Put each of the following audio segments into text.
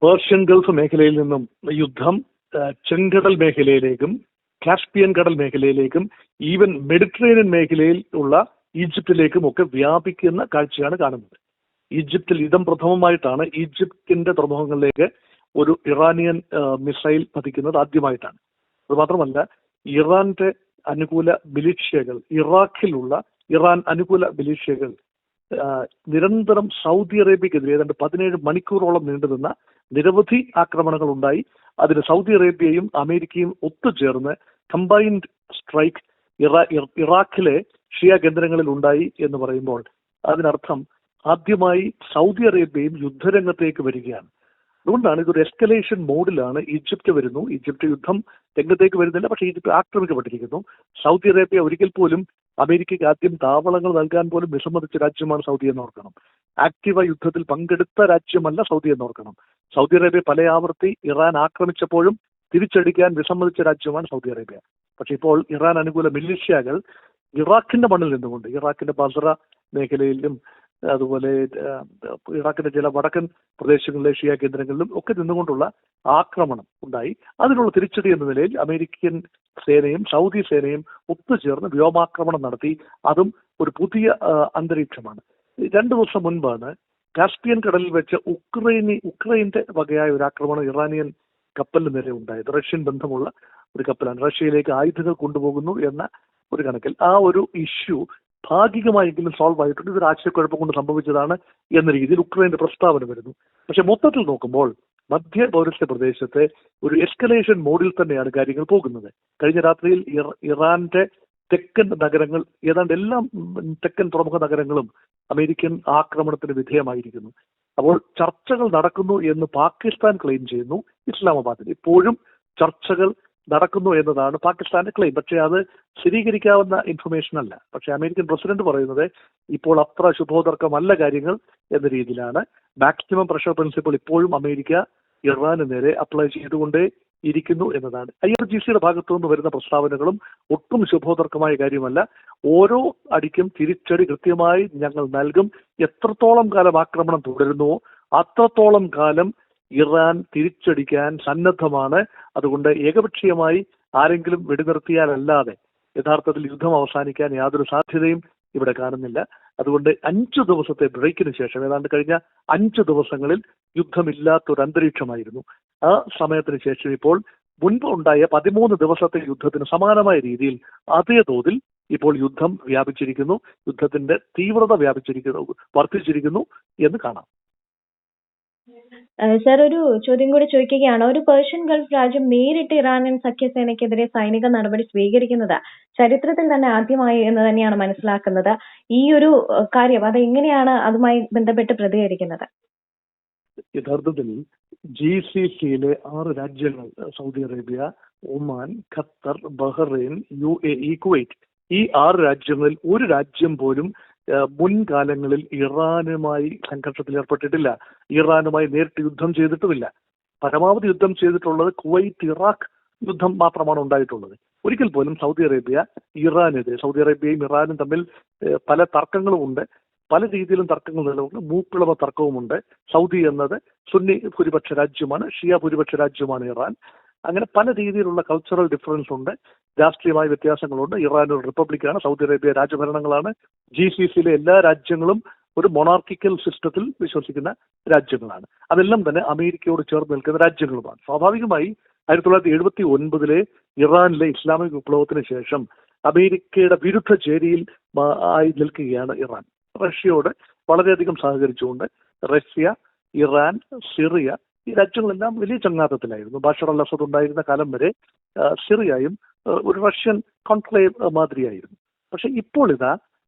Persian Gulf മേഖലയിൽ നിന്നും യുദ്ധം ചെങ്കടൽ മേഖലയിലേക്കും കാസ്പിയൻ കടൽ മേഖലയിലേക്കും ഈവൻ മെഡിറ്ററേനിയൻ മേഖലയിൽ ഉള്ള ഈജിപ്തിലേക്കും ഒക്കെ വ്യാപിക്കുന്ന കാഴ്ചയാണ് കാണുന്നത്. ഈജിപ്തിൽ ഇതം പ്രഥമമായിട്ടാണ് ഈജിപ്തിന്റെ തുറമുഖങ്ങളിലേക്ക് ഒരു ഇറാനിയൻ മിസൈൽ പതിക്കുന്നത് ആദ്യമായിട്ടാണ്. അതുമാത്രമല്ല, ഇറാന്റെ അനുകൂല മിലിഷ്യകൾ, ഇറാഖിലുള്ള ഇറാൻ അനുകൂല മിലിഷ്യകൾ നിരന്തരം സൗദി അറേബ്യക്കെതിരെ ഏതാണ്ട് 17 മണിക്കൂറോളം നീണ്ടുനിന്ന നിരവധി ആക്രമണങ്ങൾ ഉണ്ടായി. അതിന് സൗദി അറേബ്യയും അമേരിക്കയും ഒത്തുചേർന്ന് കമ്പൈൻഡ് സ്ട്രൈക്ക് ഇറാഖിലെ ഷിയ കേന്ദ്രങ്ങളിൽ ഉണ്ടായി എന്ന് പറയുമ്പോൾ അതിനർത്ഥം ആദ്യമായി സൗദി അറേബ്യയും യുദ്ധരംഗത്തേക്ക് വരികയാണ്. അതുകൊണ്ടാണ് ഇതൊരു എസ്കലേഷൻ മോഡിലാണ് ഈജിപ്ത് വരുന്നു. ഈജിപ്ത് യുദ്ധം രംഗത്തേക്ക് വരുന്നില്ല, പക്ഷേ ഈജിപ്ത് ആക്രമിക്കപ്പെട്ടിരിക്കുന്നു. സൗദി അറേബ്യ ഒരിക്കൽ പോലും അമേരിക്കയ്ക്ക് ആദ്യം താവളങ്ങൾ നൽകാൻ പോലും വിസമ്മതിച്ച രാജ്യമാണ് സൗദി എന്ന് ഓർക്കണം. ആക്റ്റീവ യുദ്ധത്തിൽ പങ്കെടുത്ത രാജ്യമല്ല സൗദി എന്ന് ഓർക്കണം. സൗദി അറേബ്യ പല ആവർത്തി ഇറാൻ ആക്രമിച്ചപ്പോഴും തിരിച്ചടിക്കാൻ വിസമ്മതിച്ച രാജ്യമാണ് സൗദി അറേബ്യ. പക്ഷെ ഇപ്പോൾ ഇറാൻ അനുകൂല മിലിഷ്യകൾ ഇറാഖിന്റെ മണ്ണിൽ നിന്നുകൊണ്ട് ഇറാഖിന്റെ ബസറ മേഖലയിലും അതുപോലെ ഇറാഖിന്റെ ചില വടക്കൻ പ്രദേശങ്ങളിലെ ഷിയ കേന്ദ്രങ്ങളിലും ഒക്കെ നിന്നുകൊണ്ടുള്ള ആക്രമണം ഉണ്ടായി. അതിനുള്ള തിരിച്ചടി എന്ന നിലയിൽ അമേരിക്കൻ സേനയും സൗദി സേനയും ഒത്തുചേർന്ന് വ്യോമാക്രമണം നടത്തി. അതും ഒരു പുതിയ അന്തരീക്ഷമാണ്. 2 ദിവസം മുൻപാണ് കാസ്പിയൻ കടലിൽ വെച്ച് ഉക്രൈന്റെ വകയായ ഒരു ആക്രമണം ഇറാനിയൻ കപ്പലിന് നേരെ ഉണ്ടായത്. റഷ്യൻ ബന്ധമുള്ള ഒരു കപ്പലാണ്. റഷ്യയിലേക്ക് ആയുധങ്ങൾ കൊണ്ടുപോകുന്നു എന്ന ഒരു കണക്കിൽ ആ ഒരു ഇഷ്യൂ ഭാഗികമായെങ്കിലും സോൾവ് ആയിട്ടുണ്ട്. ഇതൊരു ആശയക്കുഴപ്പം കൊണ്ട് സംഭവിച്ചതാണ് എന്ന രീതിയിൽ ഉക്രൈന്റെ പ്രസ്താവന വരുന്നു. പക്ഷെ മൊത്തത്തിൽ നോക്കുമ്പോൾ മധ്യ പൗരസ്ത്യ പ്രദേശത്തെ ഒരു എസ്കലേഷൻ മോഡിൽ തന്നെയാണ് കാര്യങ്ങൾ പോകുന്നത്. കഴിഞ്ഞ രാത്രിയിൽ ഇറാന്റെ തെക്കൻ നഗരങ്ങൾ, ഏതാണ്ട് എല്ലാ തെക്കൻ പ്രമുഖ നഗരങ്ങളും അമേരിക്കൻ ആക്രമണത്തിന് വിധേയമായിരിക്കുന്നു. അപ്പോൾ ചർച്ചകൾ നടക്കുന്നു എന്ന് പാകിസ്ഥാൻ ക്ലെയിം ചെയ്യുന്നു. ഇസ്ലാമാബാദിൽ ഇപ്പോഴും ചർച്ചകൾ നടക്കുന്നു എന്നതാണ് പാകിസ്ഥാന്റെ ക്ലെയിം. പക്ഷേ അത് സ്ഥിരീകരിക്കാവുന്ന ഇൻഫർമേഷൻ അല്ല. പക്ഷേ അമേരിക്കൻ പ്രസിഡന്റ് പറയുന്നത് ഇപ്പോൾ അത്ര ശുഭോദർക്കമല്ല കാര്യങ്ങൾ എന്ന രീതിയിലാണ്. മാക്സിമം പ്രഷർ പ്രിൻസിപ്പിൾ ഇപ്പോഴും അമേരിക്ക ഇറാന് നേരെ അപ്ലൈ ചെയ്തുകൊണ്ടേ ഇരിക്കുന്നു എന്നതാണ്. IRGCയുടെ ഭാഗത്തു നിന്ന് വരുന്ന പ്രസ്താവനകളും ഒട്ടും ശുഭോദർക്കമായ കാര്യമല്ല. ഓരോ അടിക്കും തിരിച്ചടി കൃത്യമായി ഞങ്ങൾ നൽകും. എത്രത്തോളം കാലം ആക്രമണം തുടരുന്നുവോ അത്രത്തോളം കാലം ഇറാൻ തിരിച്ചടിക്കാൻ സന്നദ്ധമാണ്. അതുകൊണ്ട് ഏകപക്ഷീയമായി ആരെങ്കിലും വെടിനിർത്തിയാലല്ലാതെ യഥാർത്ഥത്തിൽ യുദ്ധം അവസാനിക്കാൻ യാതൊരു സാധ്യതയും ഇവിടെ കാണുന്നില്ല. അതുകൊണ്ട് 5 ദിവസത്തെ ബ്രേക്കിന് ശേഷം, ഏതാണ്ട് കഴിഞ്ഞ 5 ദിവസങ്ങളിൽ യുദ്ധമില്ലാത്തൊരു അന്തരീക്ഷമായിരുന്നു. ആ സമയത്തിന് ശേഷം ഇപ്പോൾ മുൻപ് ഉണ്ടായ 13 ദിവസത്തെ യുദ്ധത്തിന് സമാനമായ രീതിയിൽ അതേ തോതിൽ ഇപ്പോൾ യുദ്ധം വ്യാപിച്ചിരിക്കുന്നു. യുദ്ധത്തിന്റെ തീവ്രത വർദ്ധിച്ചിരിക്കുന്നു എന്ന് കാണാം. സർ, ഒരു ചോദ്യം കൂടി ചോദിക്കുകയാണ്. ഒരു പേർഷ്യൻ ഗൾഫ് രാജ്യം നേരിട്ട് ഇറാനിയൻ സഖ്യസേനയ്ക്കെതിരെ സൈനിക നടപടി സ്വീകരിക്കുന്നത് ചരിത്രത്തിൽ തന്നെ ആദ്യമായി എന്ന് തന്നെയാണ് മനസ്സിലാക്കുന്നത്. ഈ ഒരു കാര്യം അത് എങ്ങനെയാണ് അതുമായി ബന്ധപ്പെട്ട് പ്രതികരിക്കുന്നത്? യഥാർത്ഥത്തിൽ GCCയിലെ 6 രാജ്യങ്ങൾ, Saudi Arabia, Oman, Qatar, Bahrain, UAE, Kuwait, ഈ 6 രാജ്യങ്ങളിൽ ഒരു രാജ്യം പോലും മുൻകാലങ്ങളിൽ ഇറാനുമായി സംഘർഷത്തിൽ ഏർപ്പെട്ടിട്ടില്ല. ഇറാനുമായി നേരിട്ട് യുദ്ധം ചെയ്തിട്ടുമില്ല. പരമാവധി യുദ്ധം ചെയ്തിട്ടുള്ളത് കുവൈറ്റ് ഇറാഖ് യുദ്ധം മാത്രമാണ് ഉണ്ടായിട്ടുള്ളത്. ഒരിക്കൽ പോലും സൗദി അറേബ്യയും ഇറാനും തമ്മിൽ പല തർക്കങ്ങളുമുണ്ട്. പല രീതിയിലും തർക്കങ്ങൾ നിലവിലുണ്ട്. മൂപ്പിളവ തർക്കവുമുണ്ട്. സൗദി എന്നത് സുന്നി ഭൂരിപക്ഷ രാജ്യമാണ്, ഷിയ ഭൂരിപക്ഷ രാജ്യമാണ് ഇറാൻ. അങ്ങനെ പല രീതിയിലുള്ള കൾച്ചറൽ ഡിഫറൻസ് ഉണ്ട്, രാഷ്ട്രീയമായ വ്യത്യാസങ്ങളുണ്ട്. ഇറാൻ ഒരു റിപ്പബ്ലിക്കാണ്, സൗദി അറേബ്യ രാജഭരണങ്ങളാണ്. GCCയിലെ എല്ലാ രാജ്യങ്ങളും ഒരു മൊണാർക്കിക്കൽ സിസ്റ്റത്തിൽ വിശ്വസിക്കുന്ന രാജ്യങ്ങളാണ്. അതെല്ലാം തന്നെ അമേരിക്കയോട് ചേർന്ന് നിൽക്കുന്ന രാജ്യങ്ങളുമാണ്. സ്വാഭാവികമായി 1979 ഇറാനിലെ ഇസ്ലാമിക് വിപ്ലവത്തിന് ശേഷം അമേരിക്കയുടെ വിരുദ്ധ ചേരിയിൽ ആയി നിൽക്കുകയാണ് ഇറാൻ. റഷ്യയോട് വളരെയധികം സഹകരിച്ചുകൊണ്ട് റഷ്യ, ഇറാൻ, സിറിയ ഈ രാജ്യങ്ങളെല്ലാം വലിയ ചങ്ങാത്തത്തിലായിരുന്നു. ബഷർ അൽ അസദ് ഉണ്ടായിരുന്ന കാലം വരെ സിറിയയും ഒരു റഷ്യൻ കോൺക്ലേവ് മാതിരിയായിരുന്നു. പക്ഷെ ഇപ്പോൾ ഇതാ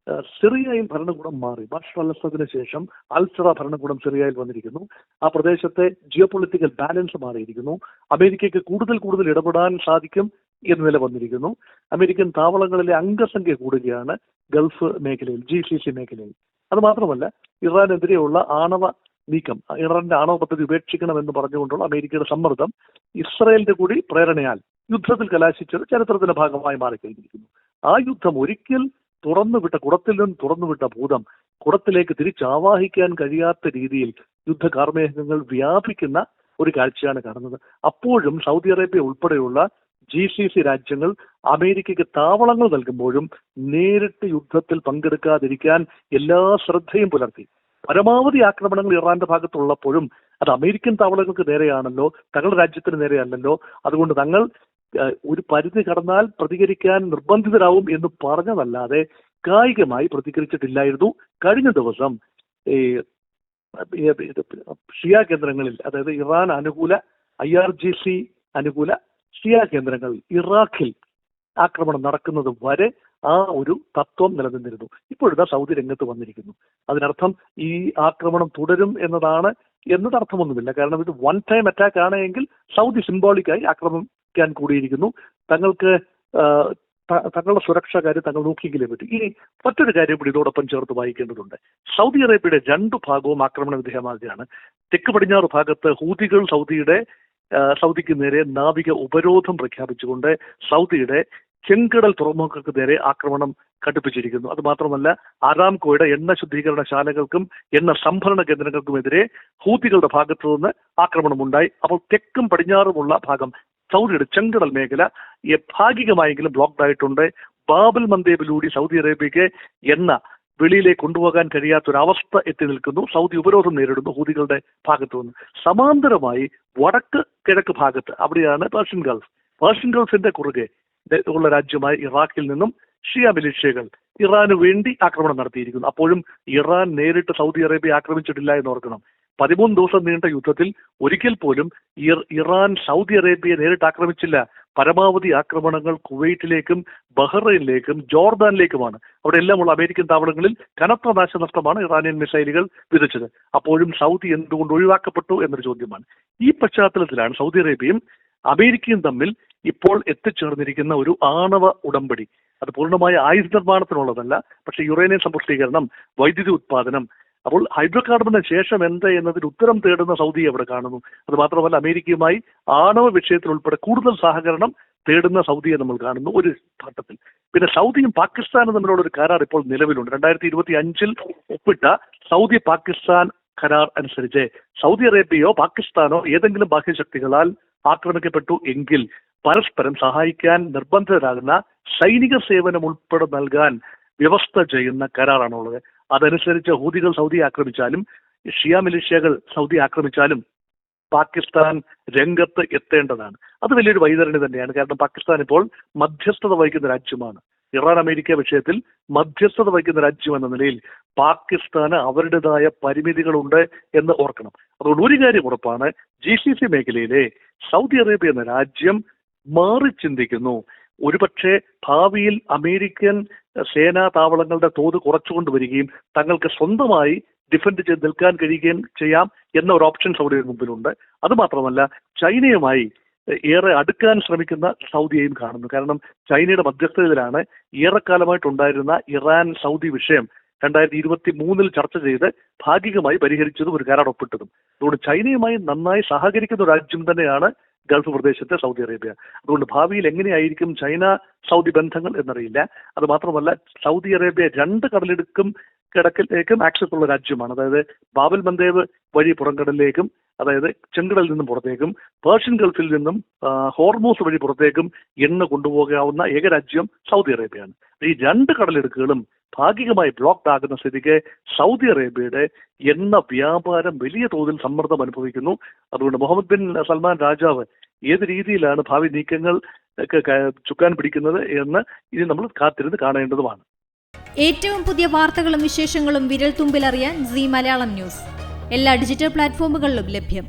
സിറിയയിൽ ഭരണകൂടം മാറി. ബഷർ അൽ അസദിന് ശേഷം അൽസറ ഭരണകൂടം സിറിയയിൽ വന്നിരിക്കുന്നു. ആ പ്രദേശത്തെ ജിയോ പൊളിറ്റിക്കൽ ബാലൻസ് മാറിയിരിക്കുന്നു. അമേരിക്കയ്ക്ക് കൂടുതൽ ഇടപെടാൻ സാധിക്കും എന്ന നില വന്നിരിക്കുന്നു. അമേരിക്കൻ താവളങ്ങളിലെ അംഗസംഖ്യ കൂടുകയാണ് ഗൾഫ് മേഖലയിൽ, GCC മേഖലയിൽ. അത് മാത്രമല്ല, ഇറാനെതിരെയുള്ള ആണവ നീക്കം, ഇറാന്റെ ആണവ പദ്ധതി ഉപേക്ഷിക്കണമെന്ന് പറഞ്ഞുകൊണ്ടുള്ള അമേരിക്കയുടെ സമ്മർദ്ദം ഇസ്രായേലിന്റെ കൂടി പ്രേരണയാൽ യുദ്ധത്തിൽ കലാശിച്ചത് ചരിത്രത്തിന്റെ ഭാഗമായി മാറിക്കഴിഞ്ഞിരിക്കുന്നു. ആ യുദ്ധം ഒരിക്കൽ കുടത്തിൽ നിന്ന് തുറന്നുവിട്ട ഭൂതം കുടത്തിലേക്ക് തിരിച്ചാവാഹിക്കാൻ കഴിയാത്ത രീതിയിൽ യുദ്ധകാർമേഘങ്ങൾ വ്യാപിക്കുന്ന ഒരു കാഴ്ചയാണ് കാണുന്നത്. അപ്പോഴും സൗദി അറേബ്യ ഉൾപ്പെടെയുള്ള GCC രാജ്യങ്ങൾ അമേരിക്കയ്ക്ക് താവളങ്ങൾ നൽകുമ്പോഴും നേരിട്ട് യുദ്ധത്തിൽ പങ്കെടുക്കാതിരിക്കാൻ എല്ലാ ശ്രദ്ധയും പുലർത്തി. പരമാവധി ആക്രമണങ്ങൾ ഇറാന്റെ ഭാഗത്തുള്ളപ്പോഴും അത് അമേരിക്കൻ താവളങ്ങൾക്ക് നേരെയാണല്ലോ, തങ്ങളുടെ രാജ്യത്തിന് നേരെയല്ലല്ലോ. അതുകൊണ്ട് തങ്ങൾ ഒരു പരിധി കടന്നാൽ പ്രതികരിക്കാൻ നിർബന്ധിതരാവും എന്ന് പറഞ്ഞതല്ലാതെ കായികമായി പ്രതികരിച്ചിട്ടില്ലായിരുന്നു. കഴിഞ്ഞ ദിവസം ഈ ഷിയ കേന്ദ്രങ്ങളിൽ, അതായത് ഇറാൻ അനുകൂല IRGC അനുകൂല ഷിയ കേന്ദ്രങ്ങൾ ഇറാഖിൽ ആക്രമണം നടക്കുന്നത് വരെ ആ ഒരു തത്വം നിലനിന്നിരുന്നു. ഇപ്പോഴത്തെ സൗദി രംഗത്ത് വന്നിരിക്കുന്നു. അതിനർത്ഥം ഈ ആക്രമണം തുടരും എന്നതർത്ഥമൊന്നുമില്ല. കാരണം ഇത് വൺ ടൈം അറ്റാക്ക് ആണ് എങ്കിൽ സൗദി സിംബോളിക്കായി ആക്രമിക്കാൻ കൂടിയിരിക്കുന്നു. തങ്ങളുടെ സുരക്ഷാ കാര്യം തങ്ങൾ നോക്കിയെങ്കിലേ പറ്റും. ഇനി മറ്റൊരു കാര്യം കൂടി ഇതോടൊപ്പം ചേർത്ത് വായിക്കേണ്ടതുണ്ട്. സൗദി അറേബ്യയുടെ 2 ഭാഗവും ആക്രമണ വിധേയമാകുകയാണ്. തെക്ക് പടിഞ്ഞാറ് ഭാഗത്ത് ഹൂതികൾ സൗദിക്ക് നേരെ നാവിക ഉപരോധം പ്രഖ്യാപിച്ചുകൊണ്ട് സൗദിയുടെ ചെങ്കടൽ തുറമുഖങ്ങൾക്ക് നേരെ ആക്രമണം കടുപ്പിച്ചിരിക്കുന്നു. അത് മാത്രമല്ല, ആരാംകോയുടെ എണ്ണ ശുദ്ധീകരണ ശാലകൾക്കും എണ്ണ സംഭരണ കേന്ദ്രങ്ങൾക്കുമെതിരെ ഹൂതികളുടെ ഭാഗത്തു നിന്ന് ആക്രമണമുണ്ടായി. അപ്പോൾ തെക്കും പടിഞ്ഞാറുമുള്ള ഭാഗം സൗദിയുടെ ചെങ്കടൽ മേഖല ഭാഗികമായെങ്കിലും ബ്ലോക്ക്ഡ് ആയിട്ടുണ്ട്. ബാബൽ മന്ദേബിലൂടെ സൗദി അറേബ്യയ്ക്ക് എണ്ണ വെളിയിലേക്ക് കൊണ്ടുപോകാൻ കഴിയാത്തൊരവസ്ഥ എത്തി നിൽക്കുന്നു. സൗദി ഉപരോധം നേരിടുന്നു ഹൂതികളുടെ ഭാഗത്തു നിന്ന്. സമാന്തരമായി വടക്ക് കിഴക്ക് ഭാഗത്ത്, അവിടെയാണ് പേർഷ്യൻ ഗൾഫിന്റെ കുറുകെ ഉള്ള രാജ്യമായ ഇറാഖിൽ നിന്നും ഷിയ മിലിഷ്യകൾ ഇറാന് വേണ്ടി ആക്രമണം നടത്തിയിരിക്കുന്നു. അപ്പോഴും ഇറാൻ നേരിട്ട് സൗദി അറേബ്യ ആക്രമിച്ചിട്ടില്ല എന്ന് ഓർക്കണം. 13 ദിവസം നീണ്ട യുദ്ധത്തിൽ ഒരിക്കൽ പോലും ഇറാൻ സൗദി അറേബ്യയെ നേരിട്ട് ആക്രമിച്ചില്ല. പരമാവധി ആക്രമണങ്ങൾ കുവൈറ്റിലേക്കും ബഹ്റൈനിലേക്കും ജോർദാനിലേക്കുമാണ്. അവിടെ എല്ലാമുള്ള അമേരിക്കൻ താവളങ്ങളിൽ കനത്ത നാശനഷ്ടമാണ് ഇറാനിയൻ മിസൈലുകൾ വിതച്ചത്. അപ്പോഴും സൗദി എന്തുകൊണ്ട് ഒഴിവാക്കപ്പെട്ടു എന്നൊരു ചോദ്യമാണ്. ഈ പശ്ചാത്തലത്തിലാണ് സൗദി അറേബ്യയും അമേരിക്കയും തമ്മിൽ ഇപ്പോൾ എത്തിച്ചേർന്നിരിക്കുന്ന ഒരു ആണവ ഉടമ്പടി. അത് പൂർണ്ണമായ ആയുധ നിർമ്മാണത്തിനുള്ളതല്ല, പക്ഷേ യുറേനിയം സമ്പുഷ്ടീകരണം, വൈദ്യുതി ഉത്പാദനം, അപ്പോൾ ഹൈഡ്രോ കാർബണിന് ശേഷം എന്ത് എന്നതിന് ഉത്തരം തേടുന്ന സൗദിയെ അവിടെ കാണുന്നു. അത് മാത്രമല്ല, അമേരിക്കയുമായി ആണവ വിഷയത്തിൽ ഉൾപ്പെടെ കൂടുതൽ സഹകരണം തേടുന്ന സൗദിയെ നമ്മൾ കാണുന്നു ഒരു ഘട്ടത്തിൽ. പിന്നെ സൗദിയും പാകിസ്ഥാനും തമ്മിലുള്ള ഒരു കരാർ ഇപ്പോൾ നിലവിലുണ്ട്. 2025 ഒപ്പിട്ട സൗദി പാകിസ്ഥാൻ കരാർ അനുസരിച്ച് സൗദി അറേബ്യയോ പാകിസ്ഥാനോ ഏതെങ്കിലും ബാഹ്യശക്തികളാൽ ആക്രമിക്കപ്പെട്ടു എങ്കിൽ പരസ്പരം സഹായിക്കാൻ നിർബന്ധിതരാകുന്ന സൈനിക സേവനം ഉൾപ്പെടെ നൽകാൻ വ്യവസ്ഥ ചെയ്യുന്ന കരാറാണുള്ളത്. അതനുസരിച്ച് ഹൂതികൾ സൗദിയെ ആക്രമിച്ചാലും ഷിയ മിലിഷ്യകൾ സൗദി ആക്രമിച്ചാലും പാകിസ്ഥാൻ രംഗത്ത് എത്തേണ്ടതാണ്. അത് വലിയൊരു വൈതരണി തന്നെയാണ്. കാരണം പാകിസ്ഥാൻ ഇപ്പോൾ മധ്യസ്ഥത വഹിക്കുന്ന രാജ്യമാണ്. ഇറാൻ അമേരിക്ക വിഷയത്തിൽ മധ്യസ്ഥത വഹിക്കുന്ന രാജ്യം എന്ന നിലയിൽ പാകിസ്ഥാന് അവരുടേതായ പരിമിതികളുണ്ട് എന്ന് ഓർക്കണം. അതുകൊണ്ട് ഒരു കാര്യം ഉറപ്പാണ്, GCC മേഖലയിലെ സൗദി അറേബ്യ എന്ന രാജ്യം മാറി ചിന്തിക്കുന്നു. ഒരുപക്ഷെ ഭാവിയിൽ അമേരിക്കൻ സേനാ താവളങ്ങളുടെ തോത് കുറച്ചുകൊണ്ടുവരികയും തങ്ങൾക്ക് സ്വന്തമായി ഡിഫെൻഡ് ചെയ്ത് നിൽക്കാൻ കഴിയുകയും ചെയ്യാം എന്ന ഒരു ഓപ്ഷൻ സൗദിയുടെ മുമ്പിലുണ്ട്. അതുമാത്രമല്ല, ചൈനയുമായി ഏറെ അടുക്കാൻ ശ്രമിക്കുന്ന സൗദിയെയും കാണുന്നു. കാരണം ചൈനയുടെ മധ്യസ്ഥതയിലാണ് ഏറെക്കാലമായിട്ടുണ്ടായിരുന്ന ഇറാൻ സൗദി വിഷയം 2023 ചർച്ച ചെയ്ത് ഭാഗികമായി പരിഹരിച്ചതും ഒരു കരാർ ഒപ്പിട്ടതും. അതുകൊണ്ട് ചൈനയുമായി നന്നായി സഹകരിക്കുന്ന രാജ്യം തന്നെയാണ് ഗൾഫ് പ്രദേശത്തെ സൗദി അറേബ്യ. അതുകൊണ്ട് ഭാവിയിൽ എങ്ങനെയായിരിക്കും ചൈന സൗദി ബന്ധങ്ങൾ എന്നറിയില്ല. അത് മാത്രമല്ല, സൗദി അറേബ്യ 2 കിഴക്കിലേക്കും ആക്സസ് ഉള്ള രാജ്യമാണ്. അതായത് ബാബൽ മന്ദേബ് വഴി പുറംകടലിലേക്കും, അതായത് ചെങ്കടലിൽ നിന്നും പുറത്തേക്കും, പേർഷ്യൻ ഗൾഫിൽ നിന്നും ഹോർമൂസ് വഴി പുറത്തേക്കും എണ്ണ കൊണ്ടുപോകാവുന്ന ഏക രാജ്യം സൗദി അറേബ്യയാണ്. ഈ 2 കടലിടുക്കുകളും ഭാഗികമായി ബ്ലോക്ക്ഡ് ആകുന്ന സ്ഥിതിക്ക് സൗദി അറേബ്യയുടെ എണ്ണ വ്യാപാരം വലിയ തോതിൽ സമ്മർദ്ദം അനുഭവിക്കുന്നു. അതുകൊണ്ട് മുഹമ്മദ് ബിൻ സൽമാൻ രാജാവ് ഏത് രീതിയിലാണ് ഭാവി നീക്കങ്ങൾ ചുക്കാൻ പിടിക്കുന്നത് എന്ന് ഇനി നമ്മൾ കാത്തിരുന്ന് കാണേണ്ടതുമാണ്. ഏറ്റവും പുതിയ വാർത്തകളും വിശേഷങ്ങളും വിരൽ തുമ്പിലറിയാൻ സീ മലയാളം ന്യൂസ് എല്ലാ ഡിജിറ്റൽ പ്ലാറ്റ്ഫോമുകളിലും ലഭ്യം.